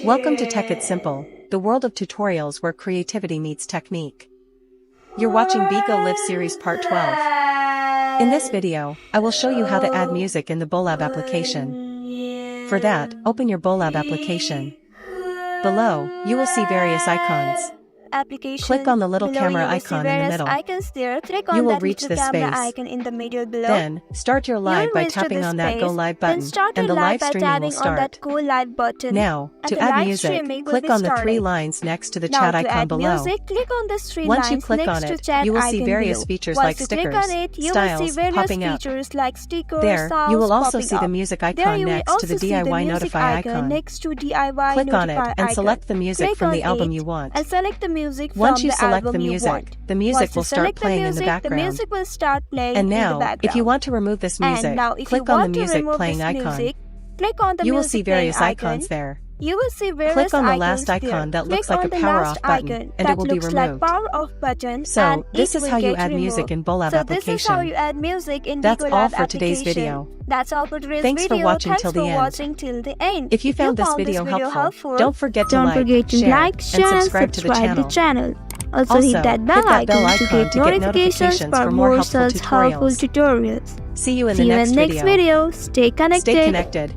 Welcome to Tech It's Simple, the world of tutorials where creativity meets technique. You're watching Bigo Live Series Part 12. In this video, I will show you how to add music in the Bolab application. For that, open your Bolab application. Below, you will see various icons. Application. Click on the little Below camera you will see icon in the various middle. Icons there. Click on You will that reach little this camera space. icon in the middle below. Then, start your live by reach to tapping this on that space. Go Live Then button, start and your the live by streaming will tapping on that start. Go Live button. Now, And to the add live music, streaming will click be on the three starting. lines next to the Now chat to icon add below. music, click on the three Once you lines click next on to it, chat you will see icon various below. features Once like you click stickers, on it, you will styles see various popping up. features like stickers, There, sounds you will also popping see the up. music There icon you will next to also the see the DIY music Notify icon icon. next to DIY Click on it Notify and icon. select the music Click from on the album it you want. and select the music Once from you the select album the you music, want. the music Once will you start select the playing in the music, background. The music will start playing And in the now, background. if you want to remove this music, And now, if click you on the want to music remove playing this icon. music, click on the You will music see various playing icons icon. there. You will see various Click on the icons last icon there. that looks Click like on a the power last off button, icon and that it will be looks like removed. power off button, So, and this it is will how you get add removed. music in Bolab So this is how application. you add music in That's Bigo all Lab for today's application. video. That's all for today's Thanks video. for watching Thanks till the for end. watching till the end. If you found this video helpful, don't forget to like, share, and subscribe to the channel. Also hit that bell icon to get notifications for more such helpful tutorials. See you in the next video. Stay connected. Stay connected.